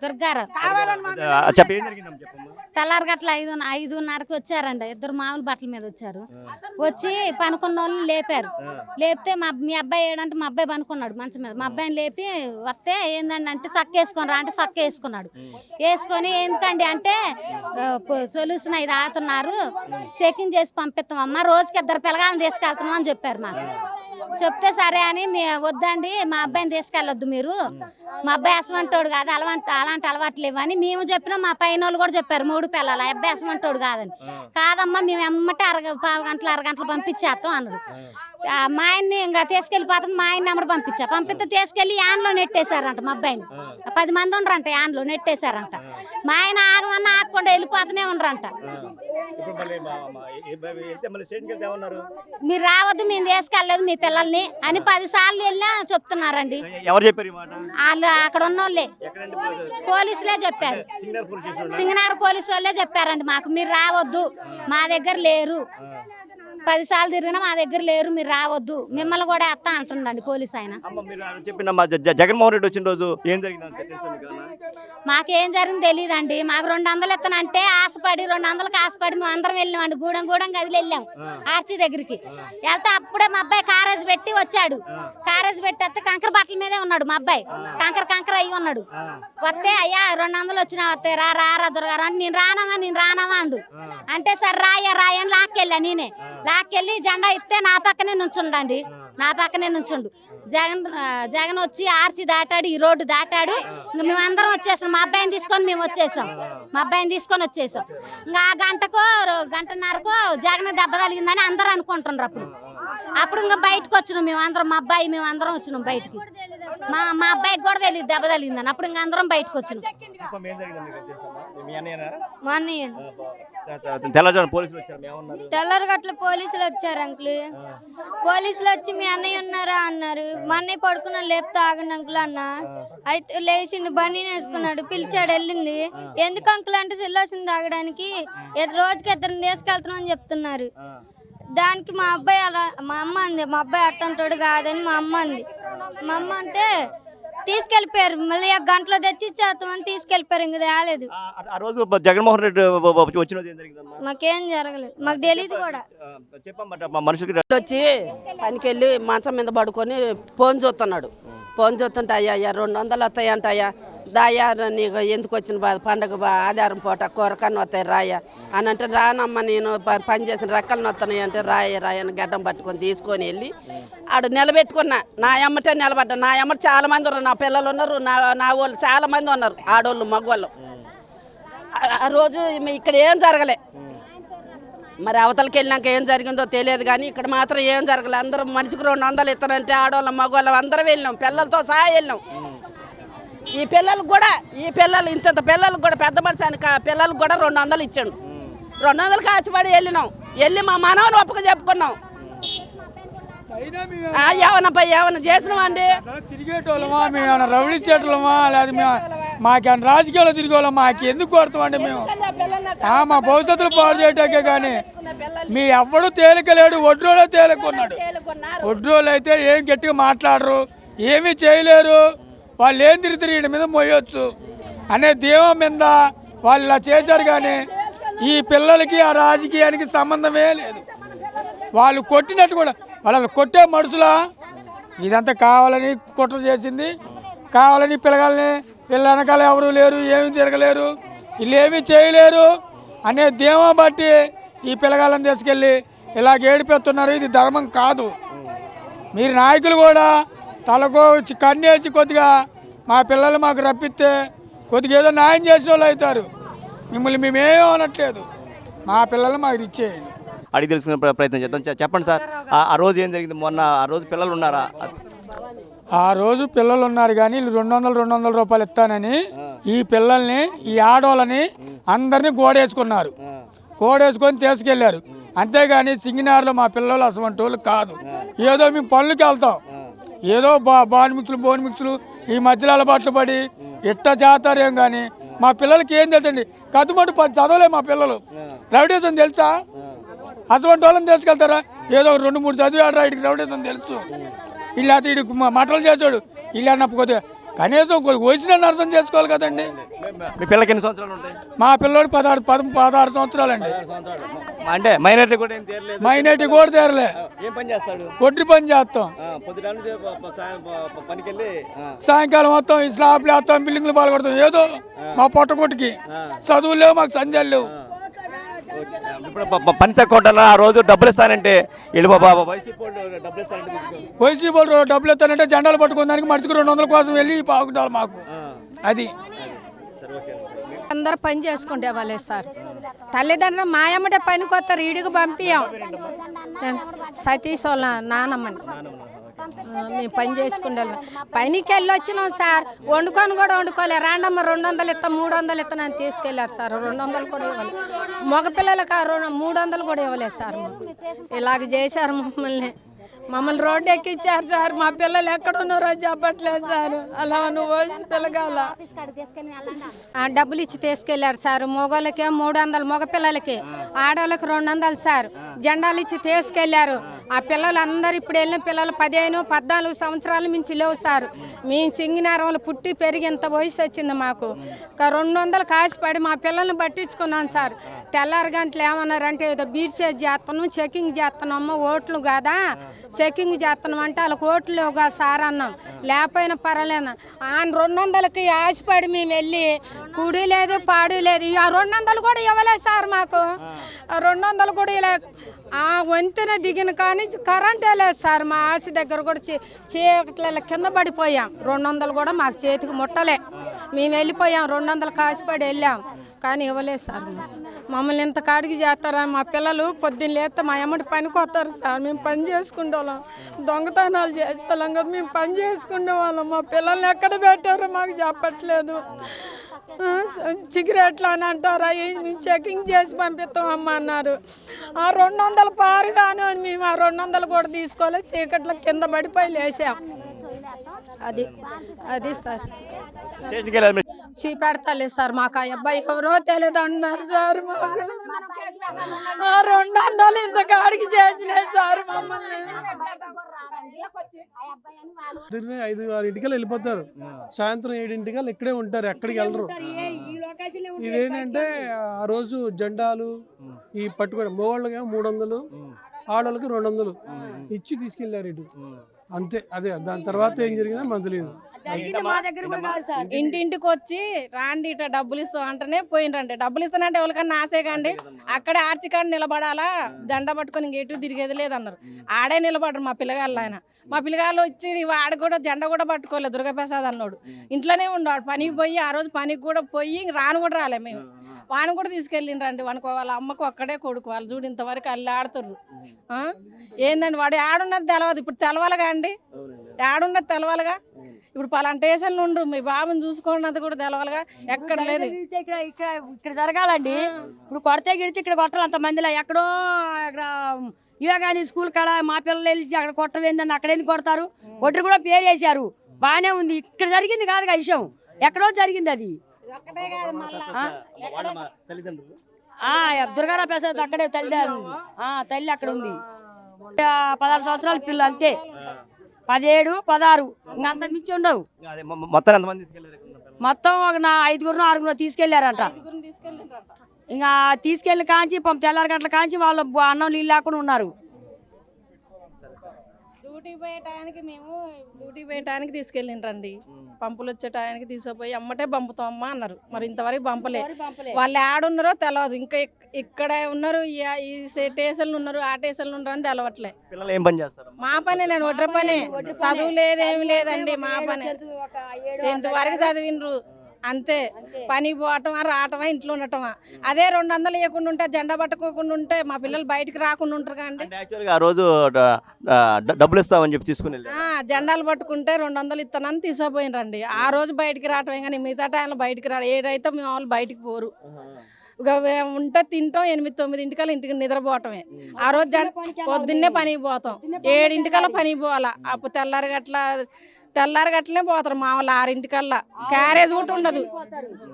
దుర్గారావు. తెల్లారి గట్ల 5:30కి వచ్చారండి. ఇద్దరు మామూలు బట్టల మీద వచ్చారు. వచ్చి పనుకున్న వాళ్ళు లేపారు. లేపితే మీ అబ్బాయి ఏడంటే మా అబ్బాయి పనుకున్నాడు మంచం మీద. మా అబ్బాయిని లేపి వస్తే ఏందండి అంటే చక్క వేసుకుని రా అంటే చక్క వేసుకున్నాడు. వేసుకొని ఎందుకండి అంటే సొల్యూషన్ ఇది ఆతున్నారు, చెకింగ్ చేసి పంపిస్తామమ్మా, రోజుకి 2 పిల్లగాలను తీసుకెళ్తున్నాం అని చెప్పారు మాకు. చెప్తే సరే అని వద్దండి మా అబ్బాయిని తీసుకెళ్ళొద్దు మీరు, మా అబ్బాయి అసమంటోడు కాదు, అలాంటి అలవాట్లు ఇవ్వని మేము చెప్పినా మా పైన వాళ్ళు కూడా చెప్పారు 3 పిల్లలు అబ్బాయి అసమంటోడు కాదని. కాదమ్మా మేము ఎమ్మటే 1.5 గంటలు పంపించేస్తాం అన్నాడు. మా ఆయన్ని ఇంకా తీసుకెళ్ళిపోతుంది. మా ఆయన నెంబర్ పంపిస్తే తీసుకెళ్ళి యాన్లో నెట్టేశారంట. మా అబ్బాయిని 10 మంది ఉండరంట, యాన్లో నెట్టేశారంట. మా ఆయన ఆగమన్నా ఆగకుండా వెళ్ళిపోతూనే ఉండరంట. మీరు రావద్దు, మేము తీసుకెళ్ళలేదు మీ పిల్లల్ని అని 10 సార్లు వెళ్ళినా చెప్తున్నారండి. వాళ్ళు అక్కడ ఉన్న వాళ్ళే పోలీసులే చెప్పారు, సింగనార్ పోలీసు వాళ్ళే చెప్పారండి మాకు, మీరు రావద్దు మా దగ్గర లేరు, 10 సార్లు తిరిగినా మా దగ్గర లేరు, మీరు రావద్దు, మిమ్మల్ని కూడా ఎత్తా అంటుండండి పోలీసు ఆయన. జగన్మోహన్ రెడ్డి వచ్చిన రోజు ఏం జరిగింది? మాకేం జరిగింది తెలియదండి. మాకు 200 ఇస్తానంటే ఆశపడి 200కి ఆశపడి మేము అందరం వెళ్ళామండి. గూడెం గదిలో వెళ్ళాం ఆర్చి దగ్గరికి. వెళ్తే అప్పుడే మా అబ్బాయి కారేజ్ పెట్టి వచ్చాడు. కారేజ్ పెట్టి వస్తే కంకర బట్టల మీదే ఉన్నాడు మా అబ్బాయి, కంకర అయ్యి ఉన్నాడు. వస్తే అయ్యా 200 వచ్చినా వస్తాయి రా దుర్గారావు అంటే నేను రానమా అండు. అంటే సరే రాయని లాక్కెళ్ళా. నేనే లాక్కెళ్ళి జెండా ఇస్తే నా పక్కనే నుంచుండు. జగన్ వచ్చి ఆర్చి దాటాడు, ఈ రోడ్డు దాటాడు. ఇంకా మేమందరం వచ్చేసాం, మా అబ్బాయిని తీసుకొని వచ్చేసాం. ఇంకా ఆ గంటన్నరకో జగన్ దెబ్బ తగిలిందని అందరూ అనుకుంటున్నారు. అప్పుడు ఇంకా బయటకు వచ్చినాం మేమందరం, మేమందరం వచ్చినాం బయటికి. మా అబ్బాయికి కూడా తెలియదు దెబ్బ తగిలిందని. అప్పుడు ఇంకా అందరం బయటకు వచ్చినాం. తెల్లారి గట్ల పోలీసులు వచ్చారు అంకుల్. పోలీసులు వచ్చి మీ అన్నయ్య ఉన్నారా అన్నారు. మా అన్నయ్య పడుకున్న లేపితే ఆగండి అంకుల్ అన్న. అయితే లేచిండు, బండి వేసుకున్నాడు, పిలిచాడు, వెళ్ళింది. ఎందుకు అంకుల్ అంటే సిల్లోసింది తాగడానికి, రోజుకి 2 తీసుకెళ్తున్నాం అని చెప్తున్నారు. దానికి మా అమ్మ అంది, మా అబ్బాయి అట్టంటోడు కాదని మా అమ్మ అంది. మా అమ్మ అంటే తీసుకెళ్లిపోయారు. మళ్ళీ 1 గంటలో తెచ్చి ఇచ్చేస్తామని తీసుకెళ్లిపోయారు. ఇంకా తేలేదు. జగన్మోహన్ రెడ్డి వచ్చిన మాకేం జరగలేదు, మాకు తెలియదు కూడా. వచ్చి పనికి వెళ్ళి మంచం మీద పడుకొని ఫోన్ చూస్తుంటే అయ్యా 200 వస్తాయంట. అయ్యా దాయా నీకు ఎందుకు వచ్చిన బాధ, పండగ ఆధారం పూట కూరకన్ను వస్తాయి రాయ అని అంటే, రానమ్మ నేను పని చేసిన రెక్కలను వస్తున్నాయి అంటే, రాయని గడ్డం పట్టుకొని తీసుకొని వెళ్ళి ఆడు నిలబెట్టుకున్నా. నా ఎమ్మటే నిలబడ్డా. నా ఎమ్మట చాలా మంది ఉన్నారు, నా పిల్లలు ఉన్నారు, నా వాళ్ళు చాలా మంది ఉన్నారు, ఆడోళ్ళు మగవాళ్ళు. ఆ రోజు ఇక్కడ ఏం జరగలే. మరి అవతలకి వెళ్ళినాక ఏం జరిగిందో తెలియదు కానీ ఇక్కడ మాత్రం ఏం జరగలే. అందరం మనిషికి 200 ఇస్తానంటే ఆడవాళ్ళం మగవాళ్ళం అందరం వెళ్ళినాం, పిల్లలతో సహా వెళ్ళినాం. ఈ పిల్లలు ఇంత పిల్లలకు కూడా పెద్ద మనిషి అని పిల్లలకు కూడా 200 ఇచ్చాడు. 200 కాసిపడి వెళ్ళి మా మనవని ఒప్పక చెప్పుకున్నాం. ఏమన్నా చేసినామా అండి? తిరిగేటోళ్ళమా మేము, రౌడీ చేటోళ్ళమా, లేదా మాకేమన్నా రాజకీయాల్లో తిరిగేవాళ్ళం? మాకు ఎందుకు కొడతామండి మేము? మా భవిష్యత్తులు పాడు చేయటాకే కానీ మీ ఎవ్వడు తేలికలేడు. ఒడ్రోలే తేలికున్నాడు. ఒడ్రోలు అయితే ఏం గట్టిగా మాట్లాడరు, ఏమీ చేయలేరు. వాళ్ళు ఏం తిరిగి వీడి మీద మోయొచ్చు అనే దీవం మీద వాళ్ళు ఇలా చేశారు. కానీ ఈ పిల్లలకి ఆ రాజకీయానికి సంబంధమే లేదు. వాళ్ళు కొట్టినట్టు కూడా వాళ్ళు కొట్టే మనుషులా? ఇదంతా కావాలని కుట్ర చేసింది, కావాలని పిల్లగాలని వీళ్ళ వెనకాల ఎవరు లేరు, ఏమీ తిరగలేరు, వీళ్ళు ఏమీ చేయలేరు అనే దీవం బట్టి ఈ పిల్లగాళ్ళని తీసుకెళ్ళి ఇలా ఏడిపెడుతున్నారు. ఇది ధర్మం కాదు. మీరు నాయకులు కూడా తలకు కన్నేసి కొద్దిగా మా పిల్లలు మాకు రప్పిస్తే కొద్దిగా ఏదో న్యాయం చేసిన వాళ్ళు అవుతారు. మిమ్మల్ని మేమేమీ అనట్లేదు, మా పిల్లలు మాకు ఇచ్చేయండి. అడిగి తెలుసుకునే ప్రయత్నం చేద్దాం. చెప్పండి సార్, ఆ రోజు ఏం జరిగింది? మొన్న ఆ రోజు పిల్లలు ఉన్నారా? ఆ రోజు పిల్లలు ఉన్నారు కానీ 200 రూపాయలు ఇస్తానని ఈ పిల్లల్ని, ఈ ఆడోళ్ళని అందరినీ గోడేసుకున్నారు. గోడేసుకొని తీసుకెళ్లారు. అంతేగాని సింగినార్లో మా పిల్లలు అసలు వాళ్ళు కాదు. ఏదో మేము పనులకి వెళ్తాం, ఏదో బోన్ మిక్సులు ఈ మధ్యలో అలవాట్లు పడి ఇట్ట చేస్తారేం కానీ మా పిల్లలకి ఏం తెలుసండి? కట్టుమట్టు చదవలే మా పిల్లలు. రౌడీజం తెలుసా? అటువంటి వాళ్ళని తీసుకెళ్తారా? ఏదో 2-3 చదివాడు రా, ఇడికి రౌడీజం తెలుసు. ఇలా ఇడికి మటలు చేసాడు, ఇలా అన్నప్పుడు కొద్దిగా కనీసం వయసుని అర్థం చేసుకోవాలి కదండి. మీ పిల్లకి ఎన్ని సంవత్సరాలు ఉంటాయి? మా పిల్లోడు 16 సంవత్సరాలండి. అంటే మైనారిటీ కూడా ఏం తీరలేదు. మైనార్టీ కూడా తీరలే. ఏం పని చేస్తాడు? ఒడ్డు పని చేస్తాం. పొద్దున పనికి వెళ్ళి సాయంకాలం మొత్తం ఈ స్లాబ్లు వేస్తాం, బిల్డింగ్లు పాల్గొడతాం. ఏదో మా పొట్టకొట్టుకి చదువులు లేవు, మాకు సంధ్యాలు లేవు. ఇప్పుడు పని తక్కువ ఆ రోజు డబ్బులు ఇస్తానంటే వీళ్ళు వైసీపీ డబ్బులు ఇస్తానంటే వైసీపీ వాళ్ళు డబ్బులు ఇస్తానంటే జెండాలు పట్టుకున్న దానికి మనిషికి 200 కోసం వెళ్ళి పాకుతారు మాకు. అది అందరు పని చేసుకుంటే వాళ్ళే సార్. తల్లిదండ్రులు మాయమ్మడే పనికి వస్తారు, ఈడికి పంపించాం. సతీష్ వాళ్ళ నానమ్మని మేము పని చేసుకుంటే పనికి వెళ్ళి వచ్చినాం సార్. వండుకొని కూడా వండుకోలే. రాండమ్మ 200 ఇస్తా 300 ఇస్తా అని తీసుకెళ్ళారు సార్. 200 కూడా ఇవ్వలేదు. మగపిల్లలకు 300 కూడా ఇవ్వలేదు సార్. ఇలాగ చేశారు మమ్మల్ని రోడ్డు ఎక్కించారు సార్. మా పిల్లలు ఎక్కడ ఉన్నారో చెప్పట్లేదు సార్. అలా నువ్వు వయసు పిల్లగాల డబ్బులు ఇచ్చి తీసుకెళ్లారు సార్. మగవాళ్ళకి 300, మగపిల్లలకి, ఆడవాళ్ళకి 200 సార్. జెండాలు ఇచ్చి తీసుకెళ్లారు. ఆ పిల్లలు అందరు ఇప్పుడు వెళ్ళిన పిల్లలు 15, 14 సంవత్సరాల మించి లేవు సార్. మేము సింగినారంలో పుట్టి పెరిగి ఇంత వయసు వచ్చింది మాకు. 200 కాసిపడి మా పిల్లల్ని పట్టించుకున్నాం సార్. తెల్లారి గంటలు ఏమన్నారంటే ఏదో బీట్ చేస్తున్నాం, చెకింగ్ చేస్తున్నాము, ఓట్లు కాదా చెకింగ్ చేస్తున్నాం అంటే వాళ్ళకి ఓట్లు లేవుగా సార్ అన్నాం. లేకపోయినా పర్వాలేదు. ఆయన 200కి ఆశపడి మేము వెళ్ళి కుడి లేదు పాడు లేదు. ఆ 200 కూడా ఇవ్వలేదు సార్ మాకు. 200 కూడా ఇలా ఆ వంతెన దిగిన కానీ కరెంటే లేదు సార్. మా ఆశ దగ్గర కూడా చీకట్ల కింద పడిపోయాం. 200 కూడా మాకు చేతికి ముట్టలే. మేము వెళ్ళిపోయాం. 200 కాసిపడి వెళ్ళాం కానీ ఇవ్వలేదు సార్. మమ్మల్ని ఇంత కాడికి చేస్తారా? మా పిల్లలు పొద్దున్న లేస్తే మా అమ్మటి పనికి వస్తారు సార్. మేము పని చేసుకునే వాళ్ళం, దొంగతనాలు చేసేవాళ్ళం కదా. మేము పని చేసుకునే వాళ్ళం. మా పిల్లల్ని ఎక్కడ పెట్టారో మాకు చెప్పట్లేదు. సిగరెట్లు అని అంటారా? మేము చెకింగ్ చేసి పంపిస్తాం అమ్మ అన్నారు. ఆ 200 పారు కానీ మేము ఆ 200 కూడా తీసుకోలేదు. చీకట్ల కింద పడిపోయి లేసాం. అది సార్ చూపెడతలేదు సార్. మాకు ఆ అబ్బాయి ఎవరో తెలియదు అంటున్నారు సార్. మాకు 200 ఇంత కాడికి చేసినాయి సార్ మమ్మల్ని. 5-6 వెళ్ళిపోతారు. సాయంత్రం 7 ఇక్కడే ఉంటారు, ఎక్కడికి వెళ్ళరు. ఇదేంటంటే ఆ రోజు జెండాలు ఈ పట్టుకోవడం మగవాళ్ళకేమో 300, ఆడవాళ్ళకి 200 ఇచ్చి తీసుకెళ్లారు ఇటు. అంతే. అదే దాని తర్వాత ఏం జరిగిందో మనకు తెలియదు. ఇంటింటికి వచ్చి రాండి ఇట్లా డబ్బులు ఇస్తాం అంటేనే పోయినరండి. డబ్బులు ఇస్తానంటే ఎవరికన్నా ఆశే కాండి. అక్కడే ఆర్చికాడ నిలబడాలా, దండ పట్టుకొని ఇంకెటు తిరిగేది లేదన్నారు. ఆడే నిలబడరు మా పిల్లగాళ్ళు. ఆయన మా పిల్లగాళ్ళు వచ్చి ఆడ కూడా జెండా కూడా పట్టుకోలేదు. దుర్గాప్రసాద్ అన్నాడు ఇంట్లోనే ఉన్నాడు. పనికి పోయి ఆ రోజు పనికి కూడా పోయి రాను కూడా రాలే. మేము వాని కూడా తీసుకెళ్ళిండ్రండి. వానికి వాళ్ళ అమ్మకు ఒక్కడే కొడుకు. వాళ్ళు చూడు ఇంతవరకు అల్లి ఆడుతుర్రు. ఏందండి వాడు ఆడున్నది తెలవదు. ఇప్పుడు తెలవాలిగా అండి, ఆడున్నది తెలవాలిగా. ఇప్పుడు పలానా స్టేషన్లు ఉండ్రు, మీ బాబుని చూసుకున్నది కూడా తెలవాలిగా. ఎక్కడ లేదు. ఇక్కడ జరగాలండి. ఇప్పుడు కొడితే గిడిచి ఇక్కడ కొట్టాలి. అంత మందిలో ఎక్కడో అక్కడ వివేకానంద స్కూల్ కాడ మా పిల్లలు వెళ్ళి అక్కడ కొట్టవేందని అక్కడ ఎందుకు కొడతారు? కొట్టి కూడా పేరు వేసారు, బాగానే ఉంది. ఇక్కడ జరిగింది కాదుగా విషయం, ఎక్కడో జరిగింది అది. దుర్గారావు ప్రసాద్ అక్కడే తల్లి అక్కడ ఉంది. 16 సంవత్సరాల పిల్లలు అంతే. 17, 16 ఇంకంత మించి ఉండవు. మొత్తం ఒక 5గురు 6గురు తీసుకెళ్లారంట. ఇంకా తీసుకెళ్ళి కాంచి తెల్లారి గంటల కాంచి వాళ్ళు అన్నం నీళ్ళు లేకుండా ఉన్నారు. డ్యూటీ పోయటానికి తీసుకెళ్ళిండ్రండి. పంపులు వచ్చే టయానికి తీసుకుపోయి అమ్మటే పంపుతాం అమ్మ అన్నారు. మరి ఇంతవరకు పంపలే. వాళ్ళు ఆడున్నారో తెలియదు. ఇంకా ఇక్కడే ఉన్నారు, ఈ స్టేషన్లు ఉన్నారు, ఆ స్టేషన్లు ఉన్నారు అని తెలవట్లే. మా పని నేను ఒడ్ర పని, చదువు లేదేమి లేదండి. మా పని 10th వరకు చదివిండ్రు అంతే. పనికి పోవటమా రావటమా ఇంట్లో ఉండటమా. అదే 200 ఇవ్వకుండా ఉంటే, జెండా పట్టుకోకుండా ఉంటే మా పిల్లలు బయటికి రాకుండా ఉంటారు కండి. డబ్బులు ఇస్తామని చెప్పి తీసుకుని జెండాలు పట్టుకుంటే 200 ఇస్తానని తీసుకుపోయినరండి. ఆ రోజు బయటికి రావటమే కానీ మిగతా టైంలో బయటికి రా. ఏడైతే మేము వాళ్ళు బయటికి పోరు. ఉంటే తింటాం 8-9 ఇంటికి నిద్రపోవటమే. ఆ రోజు పొద్దున్నే పనికి పోతాం. 7 పనికి పోవాలా. అప్పుడు తెల్లారి గట్లనే పోతారు మా వాళ్ళు. 6 క్యారేజ్ కూడా ఉండదు.